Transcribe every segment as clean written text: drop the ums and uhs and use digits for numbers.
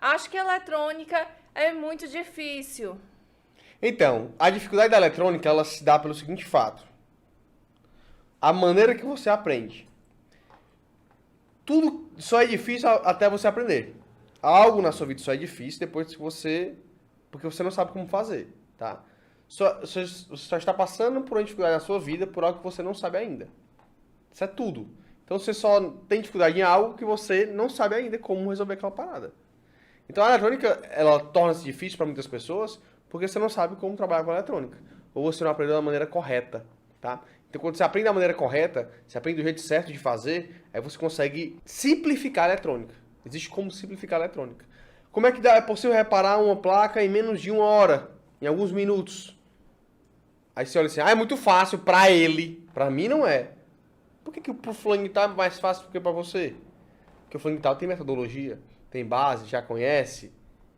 Acho que eletrônica é muito difícil. Então, a dificuldade da eletrônica, ela se dá pelo seguinte fato. A maneira que você aprende. Tudo só é difícil até você aprender. Algo na sua vida só é difícil depois que você... Porque você não sabe como fazer, tá? Você só está passando por uma dificuldade na sua vida por algo que você não sabe ainda. Isso é tudo. Então você só tem dificuldade em algo que você não sabe ainda como resolver aquela parada. Então a eletrônica, ela torna-se difícil para muitas pessoas porque você não sabe como trabalhar com a eletrônica. Ou você não aprendeu da maneira correta, tá? Então quando você aprende da maneira correta, você aprende do jeito certo de fazer, aí você consegue simplificar a eletrônica. Existe como simplificar a eletrônica. Como é que é possível reparar uma placa em menos de 1 hora, em alguns minutos? Aí você olha assim, é muito fácil para ele. Para mim não é. Por que pro fulano tá mais fácil do que para você? Porque o fulano tal tem metodologia, tem base, já conhece,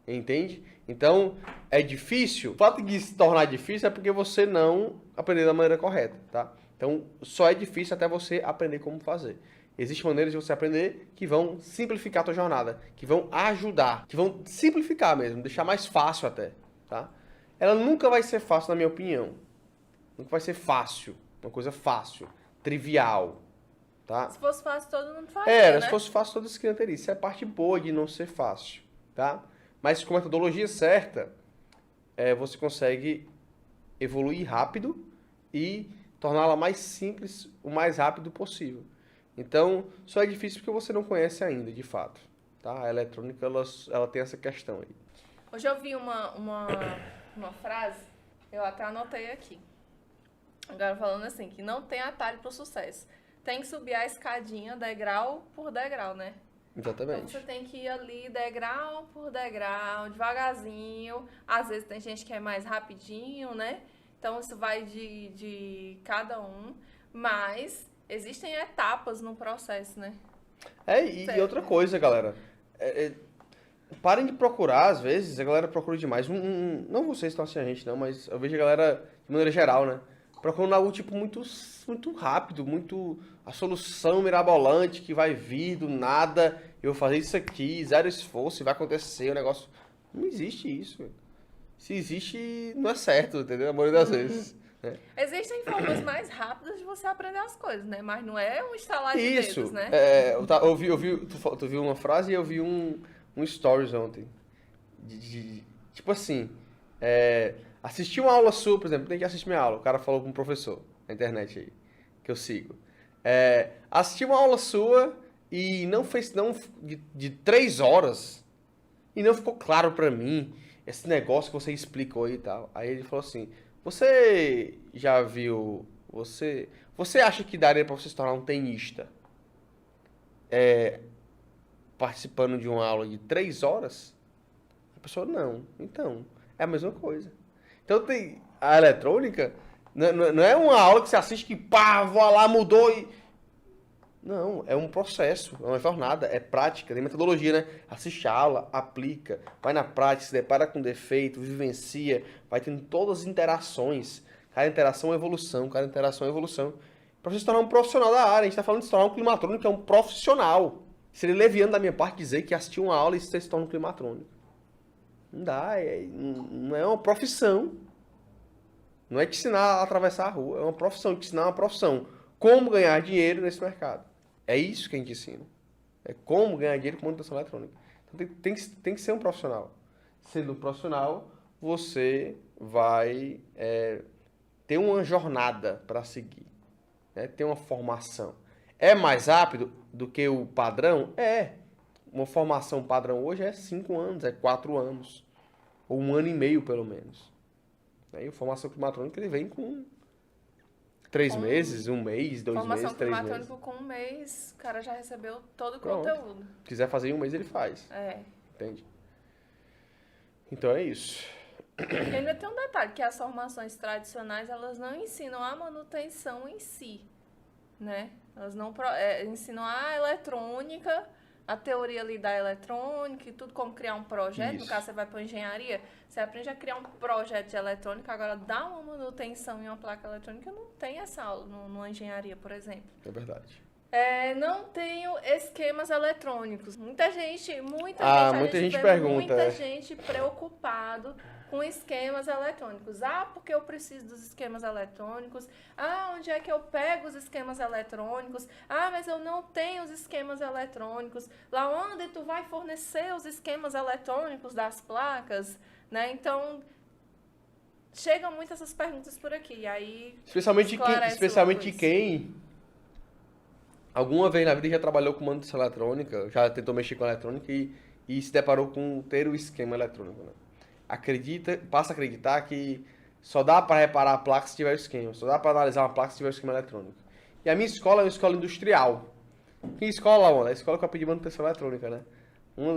entende? Então, é difícil. O fato de se tornar difícil é porque você não aprendeu da maneira correta, tá? Então, só é difícil até você aprender como fazer. Existem maneiras de você aprender que vão simplificar a tua jornada, que vão ajudar, que vão simplificar mesmo, deixar mais fácil até, tá? Ela nunca vai ser fácil, na minha opinião. Nunca vai ser fácil, uma coisa fácil, trivial, tá? Se fosse fácil, todo mundo faria, né? Se fosse fácil, toda isso teria. Isso é a parte boa de não ser fácil, tá? Mas com a metodologia certa, você consegue evoluir rápido e torná-la mais simples o mais rápido possível. Então, só é difícil porque você não conhece ainda, de fato. Tá? A eletrônica, ela tem essa questão aí. Hoje eu vi uma frase, eu até anotei aqui. Agora falando assim, que não tem atalho pro sucesso. Tem que subir a escadinha degrau por degrau, né? Então Exatamente. você tem que ir ali degrau por degrau, devagarzinho. Às vezes tem gente que é mais rapidinho, né? Então isso vai de cada um. Mas existem etapas no processo, né? E outra coisa, galera. Parem de procurar, às vezes, a galera procura demais. Não vocês estão assim a gente, não, mas eu vejo a galera, de maneira geral, né? Procurando algo, tipo, muito rápido, muito... A solução mirabolante que vai vir do nada, eu vou fazer isso aqui, zero esforço, e vai acontecer o negócio. Não existe isso, velho. Se existe, não é certo, entendeu? A maioria das vezes. Né? Existem formas mais rápidas de você aprender as coisas, né? Mas não é um estalar de Isso. dedos, né? Tu viu uma frase e eu vi um stories ontem. Tipo assim, assistir uma aula sua, por exemplo, tem que assistir minha aula. O cara falou com um professor na internet aí, que eu sigo. Assistir uma aula sua e não fez, não, de 3 horas, e não ficou claro pra mim esse negócio que você explicou aí e tal. Aí ele falou assim, você já viu, você acha que daria pra você se tornar um tenista participando de uma aula de 3 horas? A pessoa, não. Então, é a mesma coisa. Então, tem a eletrônica, não é uma aula que você assiste que, pá, vou lá, mudou e... Não, é um processo, é uma jornada, é prática, tem metodologia, né? Assiste a aula, aplica, vai na prática, se depara com defeito, vivencia, vai tendo todas as interações. Cada interação é evolução, cada interação é evolução. Pra você se tornar um profissional da área, a gente tá falando de se tornar um climatrônico, que é um profissional. Seria leviano da minha parte dizer que assistir uma aula e você se torna um climatrônico. Não dá, não é uma profissão. Não é te ensinar a atravessar a rua, é uma profissão, te ensinar uma profissão. Como ganhar dinheiro nesse mercado. É isso que a gente ensina. É como ganhar dinheiro com manutenção eletrônica. Então tem que ser um profissional. Sendo um profissional, você vai ter uma jornada para seguir. Né? Ter uma formação. É mais rápido do que o padrão? É. Uma formação padrão hoje é 5 anos, é 4 anos. Ou 1 ano e meio, pelo menos. E a formação climatônica, ele vem com 3 meses, 1 mês, 2 meses, 3 meses. Formação climatônica com 1 mês, o cara já recebeu todo o Pronto. conteúdo. Se quiser fazer em 1 mês, ele faz. Entende? Então é isso. E ainda tem um detalhe, que as formações tradicionais, elas não ensinam a manutenção em si, né? Elas não ensinam a eletrônica, a teoria ali da eletrônica e tudo, como criar um projeto. Isso. No caso, você vai para engenharia, você aprende a criar um projeto de eletrônica, agora dar uma manutenção em uma placa eletrônica, não tem essa aula numa engenharia, por exemplo. É verdade. Não tenho esquemas eletrônicos. Muita gente, Muita gente vê pergunta. muita gente preocupado com esquemas eletrônicos. Porque eu preciso dos esquemas eletrônicos? Onde é que eu pego os esquemas eletrônicos? Mas eu não tenho os esquemas eletrônicos. Lá onde tu vai fornecer os esquemas eletrônicos das placas, né? Então, chegam muitas essas perguntas por aqui. E aí, especialmente quem alguma vez na vida já trabalhou com manutenção eletrônica, já tentou mexer com eletrônica e se deparou com ter o esquema eletrônico, né? Passa a acreditar que só dá para reparar a placa se tiver o esquema, só dá para analisar uma placa se tiver o esquema eletrônico. E a minha escola é uma escola industrial. Que escola, mano? É a escola que eu aprendi manutenção eletrônica, né? Um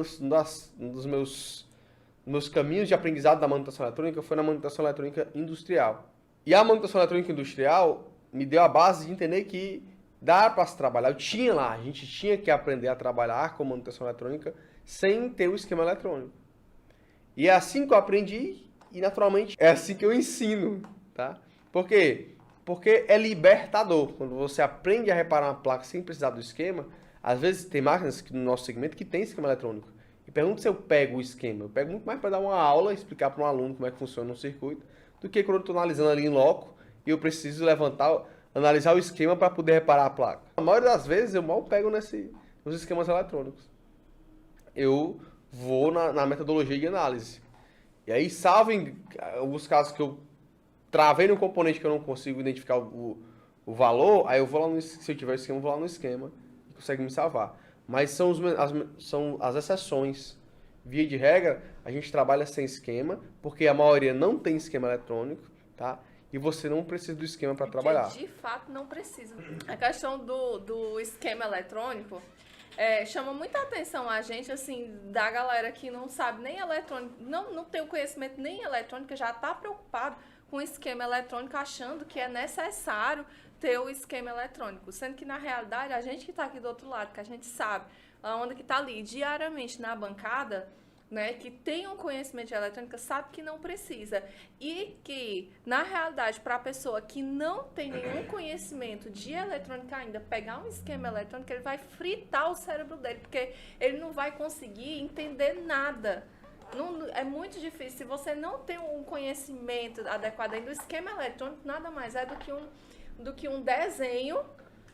dos meus caminhos de aprendizado da manutenção eletrônica foi na manutenção eletrônica industrial. E a manutenção eletrônica industrial me deu a base de entender que dá para se trabalhar. A gente tinha que aprender a trabalhar com manutenção eletrônica sem ter o esquema eletrônico. E é assim que eu aprendi e, naturalmente, é assim que eu ensino, tá? Por quê? Porque é libertador. Quando você aprende a reparar uma placa sem precisar do esquema, às vezes tem máquinas no nosso segmento que tem esquema eletrônico. E pergunta se eu pego o esquema. Eu pego muito mais para dar uma aula, explicar para um aluno como é que funciona um circuito, do que quando eu estou analisando ali em loco e eu preciso analisar o esquema para poder reparar a placa. A maioria das vezes eu mal pego nos esquemas eletrônicos. Eu vou na metodologia de análise. E aí, salvo em alguns casos que eu travei no componente que eu não consigo identificar o valor, aí eu vou lá se eu tiver o esquema, eu vou lá no esquema e consegue me salvar. Mas são as exceções. Via de regra, a gente trabalha sem esquema, porque a maioria não tem esquema eletrônico, tá? E você não precisa do esquema para trabalhar. De fato, não precisa. A questão do esquema eletrônico chama muita atenção a gente, assim, da galera que não sabe nem eletrônica, não tem o conhecimento nem eletrônica, já está preocupado com o esquema eletrônico, achando que é necessário ter o esquema eletrônico. Sendo que, na realidade, a gente que está aqui do outro lado, que a gente sabe, a onda que está ali diariamente na bancada, né, que tem um conhecimento de eletrônica, sabe que não precisa. E que, na realidade, para a pessoa que não tem nenhum conhecimento de eletrônica ainda, pegar um esquema eletrônico, ele vai fritar o cérebro dele, porque ele não vai conseguir entender nada. É muito difícil. Se você não tem um conhecimento adequado ainda, o esquema eletrônico nada mais é do que um desenho,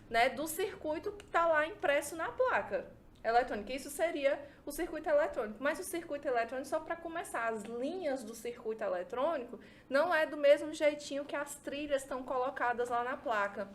né, do circuito que está lá impresso na placa eletrônica. Isso seria o circuito eletrônico. Mas o circuito eletrônico, só para começar, as linhas do circuito eletrônico não é do mesmo jeitinho que as trilhas estão colocadas lá na placa.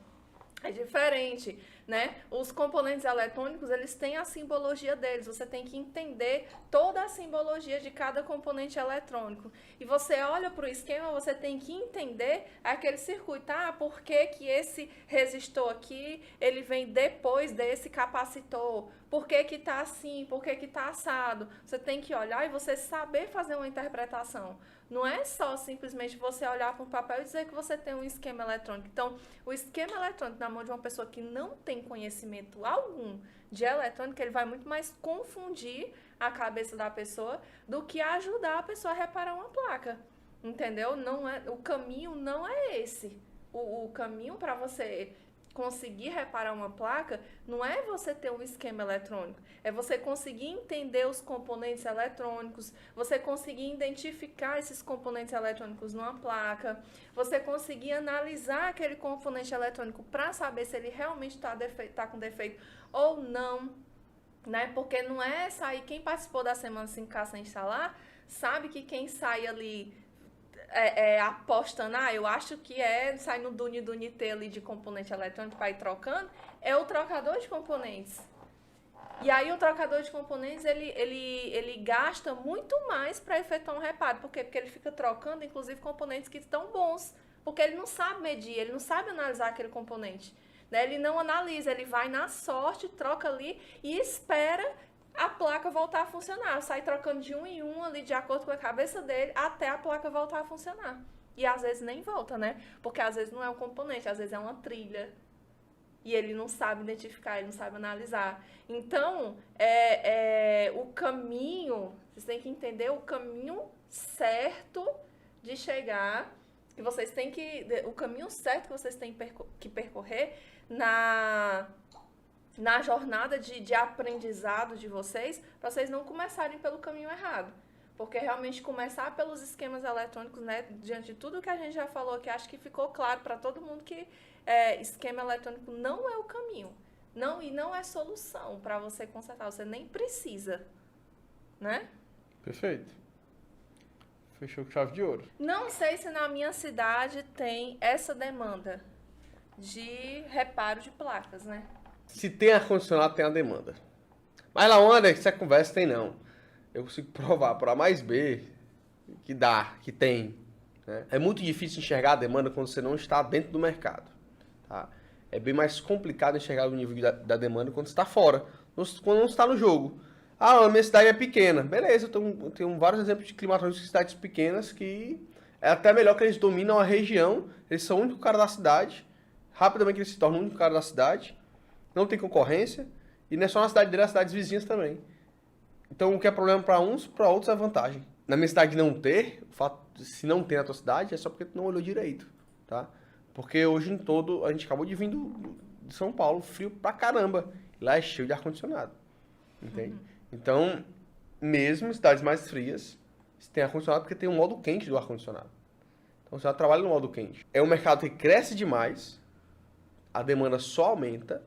É diferente, né? Os componentes eletrônicos, eles têm a simbologia deles. Você tem que entender toda a simbologia de cada componente eletrônico. E você olha para o esquema, você tem que entender aquele circuito. Por que que esse resistor aqui, ele vem depois desse capacitor? Por que que tá assim? Por que que tá assado? Você tem que olhar e você saber fazer uma interpretação. Não é só simplesmente você olhar para um papel e dizer que você tem um esquema eletrônico. Então, o esquema eletrônico na mão de uma pessoa que não tem conhecimento algum de eletrônica, ele vai muito mais confundir a cabeça da pessoa do que ajudar a pessoa a reparar uma placa. Entendeu? O caminho não é esse. O caminho para você conseguir reparar uma placa não é você ter um esquema eletrônico, é você conseguir entender os componentes eletrônicos, você conseguir identificar esses componentes eletrônicos numa placa, você conseguir analisar aquele componente eletrônico para saber se ele realmente tá com defeito ou não, né? Porque não é sair, quem participou da Semana 5K sem instalar, sabe que quem sai ali apostando, eu acho que sai no Duni ali de componente eletrônico para ir trocando, é o trocador de componentes. E aí o trocador de componentes, ele gasta muito mais para efetuar um reparo. Por quê? Porque ele fica trocando, inclusive, componentes que estão bons. Porque ele não sabe medir, ele não sabe analisar aquele componente. Né? Ele não analisa, ele vai na sorte, troca ali e espera a placa voltar a funcionar. Sai trocando de um em um ali, de acordo com a cabeça dele, até a placa voltar a funcionar. E às vezes nem volta, né? Porque às vezes não é um componente, às vezes é uma trilha. E ele não sabe identificar, ele não sabe analisar. Então, o caminho, vocês têm que entender o caminho certo de chegar, que vocês têm que, o caminho certo que vocês têm que percorrer na jornada de aprendizado de vocês, para vocês não começarem pelo caminho errado. Porque realmente começar pelos esquemas eletrônicos, né, diante de tudo que a gente já falou aqui, acho que ficou claro para todo mundo que esquema eletrônico não é o caminho. E não é solução para você consertar, você nem precisa, né? Perfeito. Fechou com chave de ouro. Não sei se na minha cidade tem essa demanda de reparo de placas, né? Se tem ar-condicionado, tem a demanda. Mas lá onde essa conversa tem não. Eu consigo provar por A mais B que dá, que tem. Né? É muito difícil enxergar a demanda quando você não está dentro do mercado. Tá? É bem mais complicado enxergar o nível da demanda quando você está fora, quando não está no jogo. Ah, a minha cidade é pequena. Beleza, eu tenho vários exemplos de climatologia de cidades pequenas que é até melhor que eles dominam a região, eles são o único cara da cidade, rapidamente eles se tornam o único cara da cidade, não tem concorrência, e não é só na cidade dele, as cidades vizinhas também. Então, o que é problema para uns, para outros é vantagem. Na minha cidade não ter, o fato de, se não tem na tua cidade, é só porque tu não olhou direito, tá? Porque hoje em todo, a gente acabou de vir de São Paulo, frio pra caramba. Lá é cheio de ar-condicionado, entende? Então, mesmo em cidades mais frias, você tem ar-condicionado porque tem um modo quente do ar-condicionado. Então, você trabalha no modo quente. É um mercado que cresce demais, a demanda só aumenta,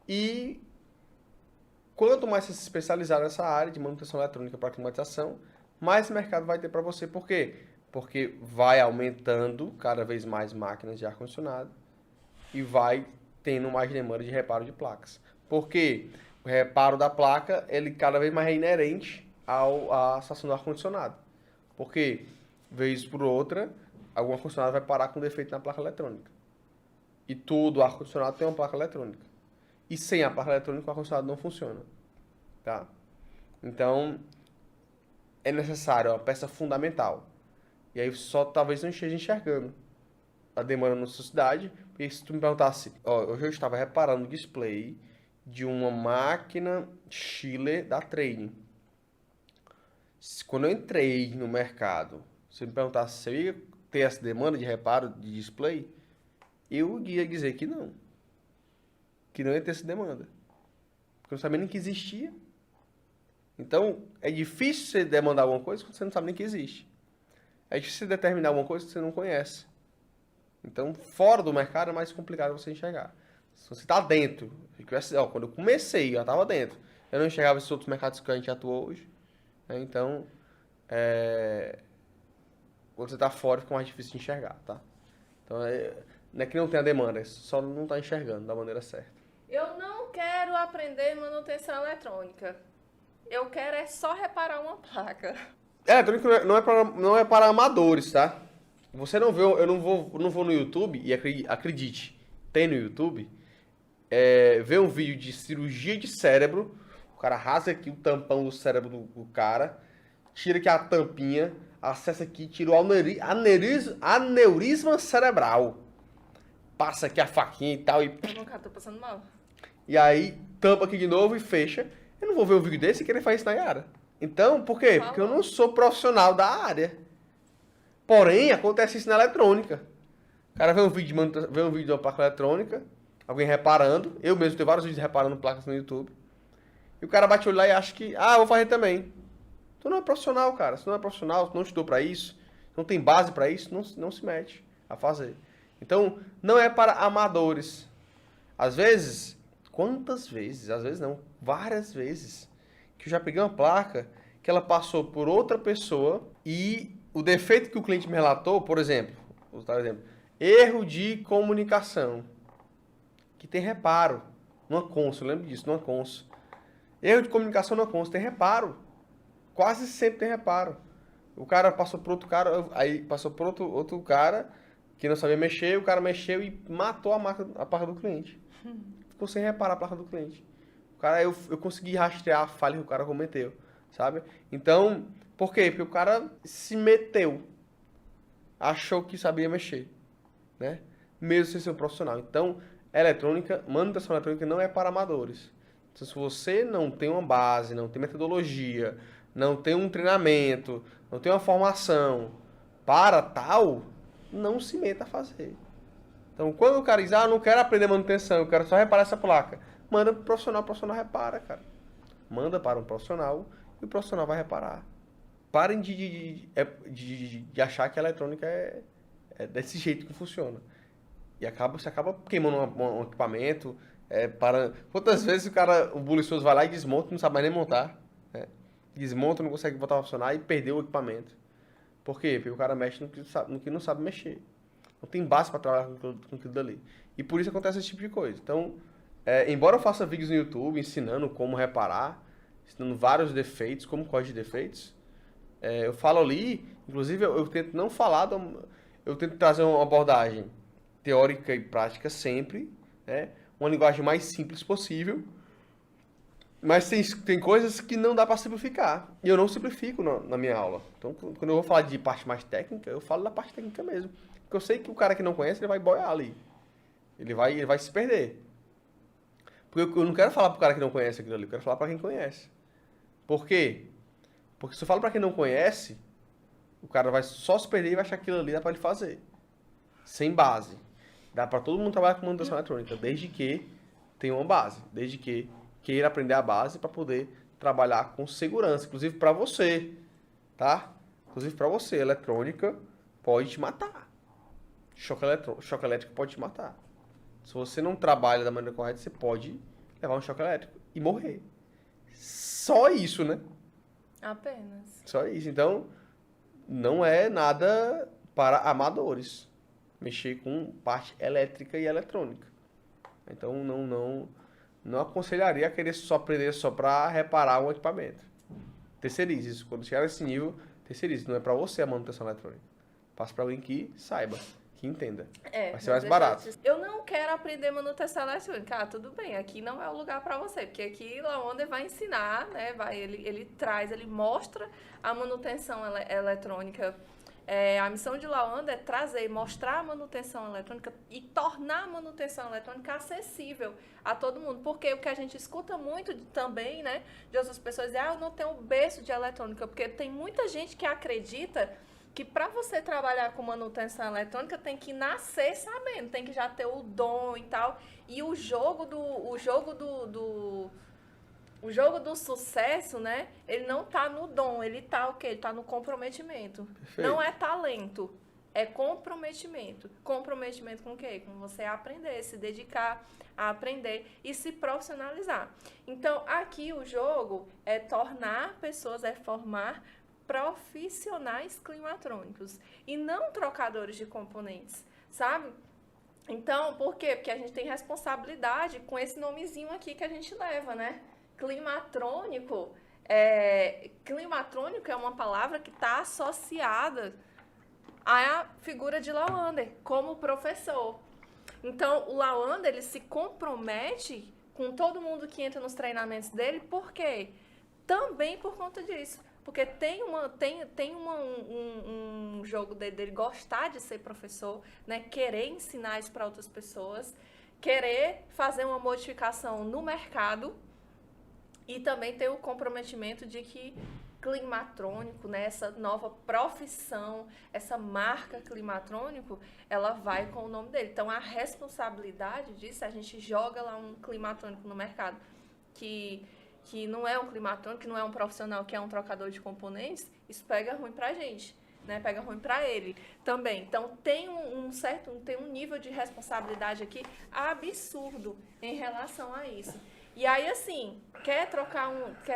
e quanto mais você se especializar nessa área de manutenção eletrônica para climatização, mais mercado vai ter para você. Por quê? Porque vai aumentando cada vez mais máquinas de ar-condicionado e vai tendo mais demanda de reparo de placas. Por quê? O reparo da placa, ele cada vez mais é inerente à estação do ar-condicionado. Porque, vez por outra, algum ar-condicionado vai parar com defeito na placa eletrônica. E todo ar-condicionado tem uma placa eletrônica. E sem a placa eletrônica, o ar-condicionado não funciona. Tá? Então, é necessário, é uma peça fundamental. E aí só talvez não esteja enxergando a demanda na sua cidade. Porque se tu me perguntasse, hoje eu estava reparando o display de uma máquina chiller da Trane. Quando eu entrei no mercado, se me perguntasse se eu ia ter essa demanda de reparo de display, eu ia dizer que não. Que não ia ter essa demanda. Porque eu não sabia nem que existia. Então, é difícil você demandar alguma coisa quando você não sabe nem que existe. É difícil você determinar alguma coisa que você não conhece. Então, fora do mercado é mais complicado você enxergar. Se você está dentro, quando eu comecei, eu já estava dentro. Eu não enxergava esses outros mercados que a gente atua hoje. Né? Então, quando você está fora, fica mais difícil de enxergar, tá? Então, não é que não tenha demanda, é só não está enxergando da maneira certa. Eu não quero aprender manutenção eletrônica. Eu quero é só reparar uma placa. Eletrônico não é para amadores, tá? Você não vê, eu não vou no YouTube, e acredite, tem no YouTube, ver um vídeo de cirurgia de cérebro, o cara rasga aqui o tampão do cérebro do cara, tira aqui a tampinha, acessa aqui, tira o aneurisma cerebral. Passa aqui a faquinha e tal, e Cara, tô passando mal. E aí, tampa aqui de novo e fecha. Eu não vou ver um vídeo desse e querer fazer isso na área. Então, por quê? Porque eu não sou profissional da área. Porém, acontece isso na eletrônica. O cara vê um vídeo de uma placa eletrônica, alguém reparando. Eu mesmo tenho vários vídeos reparando placas no YouTube. E o cara bate o olho lá e acha que, vou fazer também. Tu não é profissional, cara. Se tu não é profissional, tu não estudou pra isso, não tem base pra isso, não se mete a fazer. Então, não é para amadores. Às vezes, quantas vezes? Às vezes não, várias vezes. Que eu já peguei uma placa que ela passou por outra pessoa e o defeito que o cliente me relatou, por exemplo, vou dar um exemplo, erro de comunicação, que tem reparo, numa Consul, eu lembro disso, numa Consul. Erro de comunicação numa Consul, tem reparo. Quase sempre tem reparo. O cara passou por outro cara, aí passou por outro cara que não sabia mexer, o cara mexeu e matou a placa do cliente. Ficou sem reparar a placa do cliente. O cara, eu consegui rastrear a falha que o cara cometeu, sabe? Então, por quê? Porque o cara se meteu. Achou que sabia mexer, né? Mesmo sem ser um profissional. Então, manutenção eletrônica não é para amadores. Então, se você não tem uma base, não tem metodologia, não tem um treinamento, não tem uma formação para tal, não se meta a fazer. Então, quando o cara diz, não quero aprender manutenção, eu quero só reparar essa placa. manda pro profissional, o profissional repara, cara. Manda para um profissional e o profissional vai reparar. Parem de achar que a eletrônica é desse jeito que funciona. E você acaba queimando um equipamento. Quantas vezes o bulicioso vai lá e desmonta e não sabe mais nem montar. Né? Desmonta, não consegue botar a funcionar e perdeu o equipamento. Por quê? Porque o cara mexe no que não sabe mexer. Não tem base para trabalhar com aquilo dali. E por isso acontece esse tipo de coisa. Então, embora eu faça vídeos no YouTube ensinando como reparar, ensinando vários defeitos, como corrigir defeitos, eu falo ali, inclusive eu tento não falar, eu tento trazer uma abordagem teórica e prática sempre, né? Uma linguagem mais simples possível, mas tem coisas que não dá para simplificar, e eu não simplifico na minha aula. Então, quando eu vou falar de parte mais técnica, eu falo da parte técnica mesmo, porque eu sei que o cara que não conhece, ele vai boiar ali, ele vai se perder. Porque eu não quero falar pro cara que não conhece aquilo ali, eu quero falar para quem conhece. Por quê? Porque se eu falo para quem não conhece, o cara vai só se perder e vai achar que aquilo ali dá para ele fazer. Sem base. Dá para todo mundo trabalhar com manutenção eletrônica, desde que tenha uma base. Desde que queira aprender a base para poder trabalhar com segurança. Inclusive para você, tá? Inclusive para você, eletrônica pode te matar. Choque elétrico pode te matar. Se você não trabalha da maneira correta, você pode levar um choque elétrico e morrer. Só isso, né? Apenas. Só isso. Então, não é nada para amadores mexer com parte elétrica e eletrônica. Então, não aconselharia a querer só aprender só para reparar um equipamento. Terceirize isso. Quando chegar nesse nível, terceirize. Não é para você a manutenção eletrônica. Passa para alguém que saiba, que entenda. Vai ser mais barato. Eu não quero aprender manutenção eletrônica. Ah, tudo bem, aqui não é o lugar para você, porque aqui Laonder vai ensinar, né? Ele mostra a manutenção eletrônica. A missão de Laonder é trazer, mostrar a manutenção eletrônica e tornar a manutenção eletrônica acessível a todo mundo. Porque o que a gente escuta muito também, né, de outras pessoas é, eu não tenho berço de eletrônica, porque tem muita gente que acredita que para você trabalhar com manutenção eletrônica tem que nascer sabendo, tem que já ter o dom e tal. E o jogo do sucesso, né? Ele não tá no dom, ele tá o quê? Ele tá no comprometimento. Perfeito. Não é talento, é comprometimento. Comprometimento com o quê? Com você aprender, se dedicar a aprender e se profissionalizar. Então, aqui o jogo é tornar pessoas, é formar profissionais climatrônicos e não trocadores de componentes, sabe? Então, por quê? Porque a gente tem responsabilidade com esse nomezinho aqui que a gente leva, né? Climatrônico é uma palavra que está associada à figura de Laonder como professor. Então, o Laonder, ele se compromete com todo mundo que entra nos treinamentos dele, por quê? Também por conta disso. Porque tem um jogo dele gostar de ser professor, né? Querer ensinar isso para outras pessoas, querer fazer uma modificação no mercado e também ter o comprometimento de que climatrônico, né? Essa nova profissão, essa marca climatrônico, ela vai com o nome dele. Então, a responsabilidade disso, a gente joga lá um climatrônico no mercado que não é um climatrônico, que não é um profissional, que é um trocador de componentes, isso pega ruim pra gente, né? Pega ruim pra ele também. Então, tem um nível de responsabilidade aqui absurdo em relação a isso. E aí, assim, quer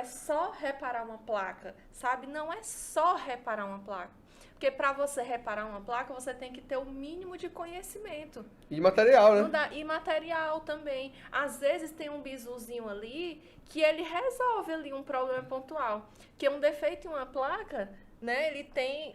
só reparar uma placa, sabe? Não é só reparar uma placa. Porque para você reparar uma placa, você tem que ter o mínimo de conhecimento. E material, né? E material também. Às vezes tem um bisuzinho ali que ele resolve ali um problema pontual. Que um defeito em uma placa, né? Ele tem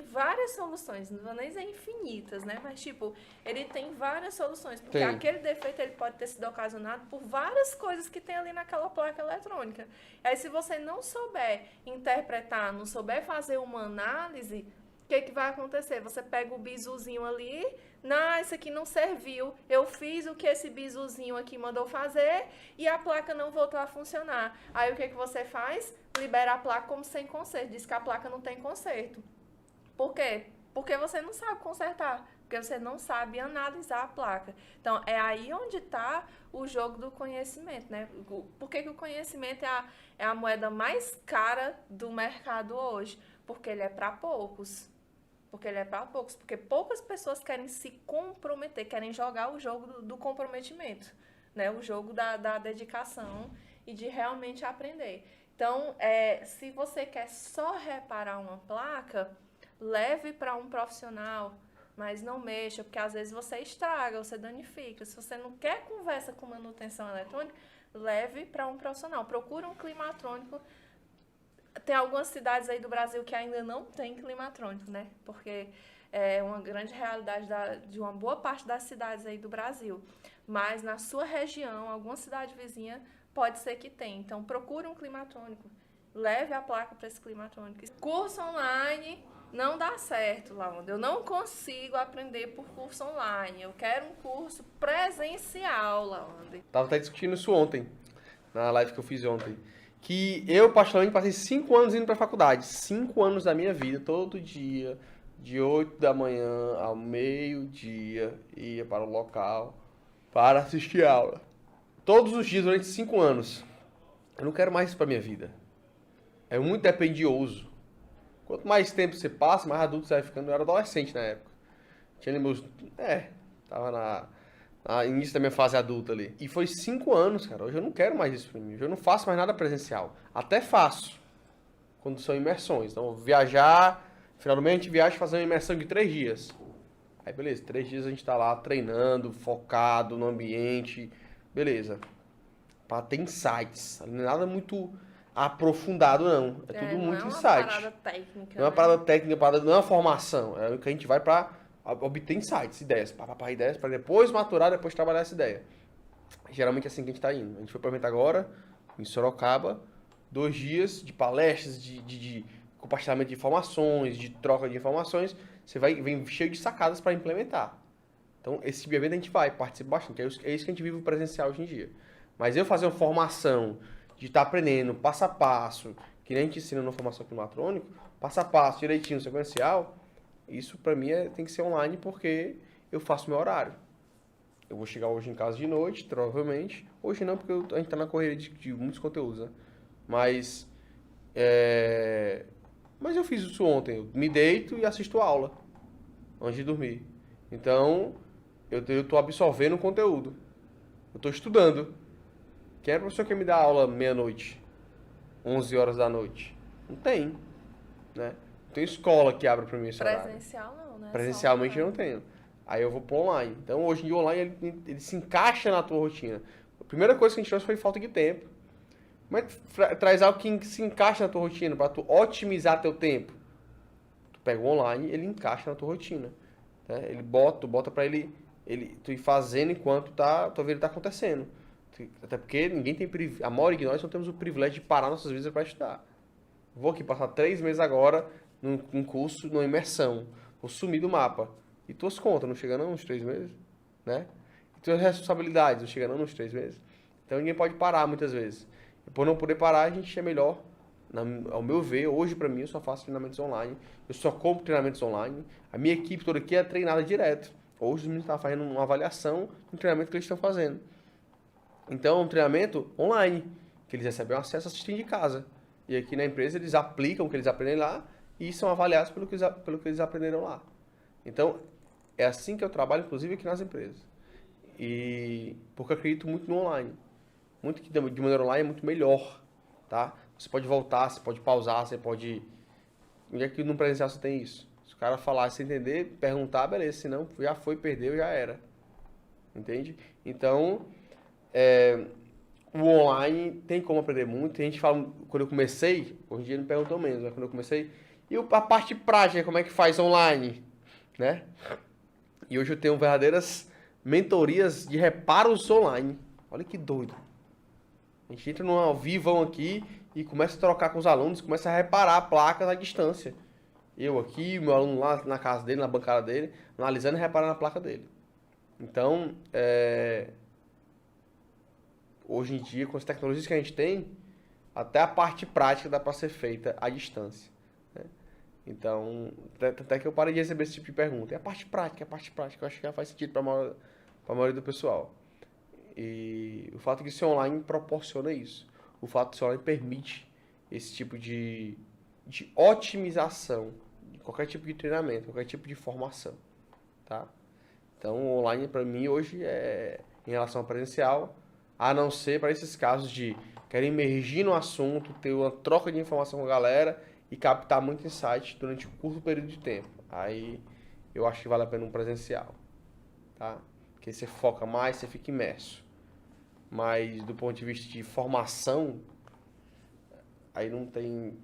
várias soluções. Não vou nem dizer infinitas, né? Mas, tipo, ele tem várias soluções. Porque aquele defeito ele pode ter sido ocasionado por várias coisas que tem ali naquela placa eletrônica. Aí, se você não souber interpretar, não souber fazer uma análise, o que vai acontecer? Você pega o bisuzinho ali, isso aqui não serviu, eu fiz o que esse bisuzinho aqui mandou fazer e a placa não voltou a funcionar. Aí, o que você faz? Libera a placa como sem conserto. Diz que a placa não tem conserto. Por quê? Porque você não sabe consertar, porque você não sabe analisar a placa. Então, é aí onde está o jogo do conhecimento, né? Por que o conhecimento é a moeda mais cara do mercado hoje? Porque ele é para poucos. Porque poucas pessoas querem se comprometer, querem jogar o jogo do comprometimento, né? O jogo da dedicação e de realmente aprender. Então, se você quer só reparar uma placa, leve para um profissional, mas não mexa, porque às vezes você estraga, você danifica. Se você não quer conversa com manutenção eletrônica, leve para um profissional. Procure um climatrônico. Tem algumas cidades aí do Brasil que ainda não tem climatrônico, né? Porque é uma grande realidade de uma boa parte das cidades aí do Brasil. Mas na sua região, alguma cidade vizinha, pode ser que tenha. Então, procure um climatrônico. Leve a placa para esse climatrônico. Curso online não dá certo, Laonda. Eu não consigo aprender por curso online. Eu quero um curso presencial, Laonda. Tava até discutindo isso ontem, na live que eu fiz ontem. Que eu, particularmente, passei 5 anos indo pra faculdade. 5 anos da minha vida, todo dia, de 8 da manhã ao meio-dia, ia para o local para assistir aula. Todos os dias, durante 5 anos. Eu não quero mais isso pra minha vida. É muito dependioso. Quanto mais tempo você passa, mais adulto você vai ficando. Eu era adolescente na época. Tinha meus... tava no início da minha fase adulta ali. E foi 5 anos, cara. Hoje eu não quero mais isso pra mim. Hoje eu não faço mais nada presencial. Até faço. Quando são imersões. Então, viajar... Finalmente, a gente viaja e fazer uma imersão de 3 dias. Aí, beleza. 3 dias a gente tá lá treinando, focado no ambiente. Beleza. Pra ter insights. Não é nada muito aprofundado, não. É tudo muito insight. Não é uma parada técnica. Não é uma parada técnica, não é uma formação. É o que a gente vai pra obter insights, ideias. Ideias, pra depois maturar, depois trabalhar essa ideia. Geralmente é assim que a gente tá indo. A gente foi pra evento agora, em Sorocaba, 2 dias de palestras, de compartilhamento de informações, de troca de informações. Você vem cheio de sacadas pra implementar. Então, esse tipo de evento a gente vai, participa bastante. É isso que a gente vive presencial hoje em dia. Mas eu fazer uma formação de estar aprendendo passo a passo, que nem a gente ensina na formação climatrônica, passo a passo, direitinho, sequencial, isso pra mim tem que ser online porque eu faço meu horário. Eu vou chegar hoje em casa de noite, provavelmente. Hoje não, porque a gente tá na correria de muitos conteúdos, né? Mas eu fiz isso ontem. Eu me deito e assisto aula antes de dormir. Então, eu tô absorvendo o conteúdo. Eu tô estudando. Quem é o professor que me dá aula meia-noite? 11 horas da noite? Não tem, né? Não tem escola que abra pra mim esse horário. Presencial não, né? Presencialmente eu não tenho. Aí eu vou pro online. Então hoje em dia o online ele se encaixa na tua rotina. A primeira coisa que a gente trouxe foi falta de tempo. Como é que traz algo que se encaixa na tua rotina para tu otimizar teu tempo? Tu pega o online, ele encaixa na tua rotina. Né? Tu bota pra tu ir fazendo enquanto tua vida tá acontecendo. Até porque ninguém tem a maioria de nós não temos o privilégio de parar nossas vidas para estudar. Vou aqui passar 3 meses agora num curso, numa imersão. Vou sumir do mapa. E tuas contas não chegam não nos 3 meses, né? E tuas responsabilidades não chegam não nos 3 meses. Então ninguém pode parar muitas vezes. E por não poder parar, a gente é melhor, ao meu ver, hoje pra mim eu só faço treinamentos online. Eu só compro treinamentos online. A minha equipe toda aqui é treinada direto. Hoje os meninos estão fazendo uma avaliação do treinamento que eles estão fazendo. Então, é um treinamento online, que eles recebem acesso assistindo de casa. E aqui na empresa eles aplicam o que eles aprendem lá e são avaliados pelo que eles aprenderam lá. Então, é assim que eu trabalho, inclusive aqui nas empresas. E porque eu acredito muito no online. Muito que de maneira online é muito melhor, tá? Você pode voltar, você pode pausar, você pode... Onde é que no presencial você tem isso? Se o cara falar, se entender, perguntar, beleza. Se não, já foi, perdeu, já era. Entende? Então... o online tem como aprender muito. A gente fala, quando eu comecei, hoje em dia não perguntam menos, mas quando eu comecei, e a parte prática, como é que faz online, né? E hoje eu tenho verdadeiras mentorias de reparos online. Olha que doido. A gente entra num ao vivo aqui e começa a trocar com os alunos, começa a reparar placas à distância. Eu aqui, meu aluno lá na casa dele, na bancada dele, analisando e reparando a placa dele. Então, hoje em dia, com as tecnologias que a gente tem, até a parte prática dá para ser feita à distância. Né? Então, até que eu parei de receber esse tipo de pergunta. E a parte prática, eu acho que já faz sentido para a maioria do pessoal. E o fato de ser online proporciona isso. O fato de ser online permite esse tipo de otimização de qualquer tipo de treinamento, qualquer tipo de formação, tá? Então, o online para mim hoje é em relação ao presencial, a não ser para esses casos de querer emergir no assunto, ter uma troca de informação com a galera e captar muito insight durante um curto período de tempo. Aí eu acho que vale a pena um presencial, tá? Porque você foca mais, você fica imerso. Mas do ponto de vista de formação, aí não tem...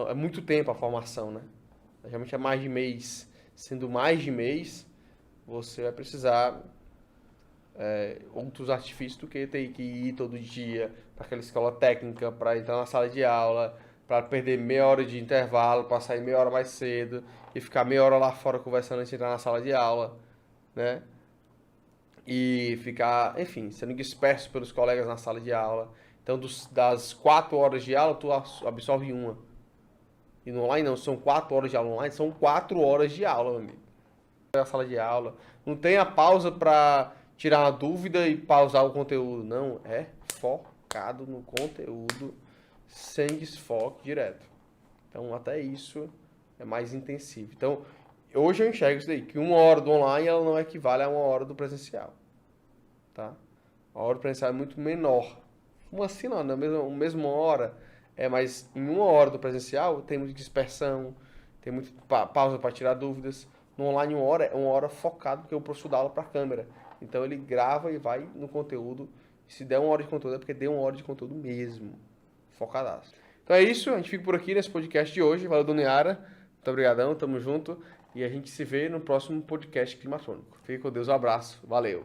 É muito tempo a formação, né? Geralmente é mais de mês. Sendo mais de mês, você vai precisar outros artifícios do que ter que ir todo dia para aquela escola técnica, para entrar na sala de aula, para perder meia hora de intervalo, para sair meia hora mais cedo e ficar meia hora lá fora conversando antes de entrar na sala de aula, né? E ficar, enfim, sendo disperso pelos colegas na sala de aula. Então, das 4 horas de aula, tu absorve uma. E no online não, são 4 horas de aula online, são 4 horas de aula, meu amigo. Na sala de aula, não tem a pausa para tirar uma dúvida e pausar o conteúdo, não, é focado no conteúdo, sem desfoque direto. Então, até isso é mais intensivo. Então, hoje eu enxergo isso daí, que 1 hora do online ela não equivale a 1 hora do presencial, tá? A hora do presencial é muito menor. Como assim não? Na mesma hora, mas em 1 hora do presencial tem muita dispersão, tem muita pausa para tirar dúvidas. No online, 1 hora é 1 hora focado, porque o professor dá aula para a câmera. Então, ele grava e vai no conteúdo. Se der 1 hora de conteúdo, é porque deu 1 hora de conteúdo mesmo. Focadaço. Então é isso, a gente fica por aqui nesse podcast de hoje. Valeu, Dona Yara. Muito obrigadão, tamo junto. E a gente se vê no próximo podcast climatônico. Fique com Deus, um abraço. Valeu.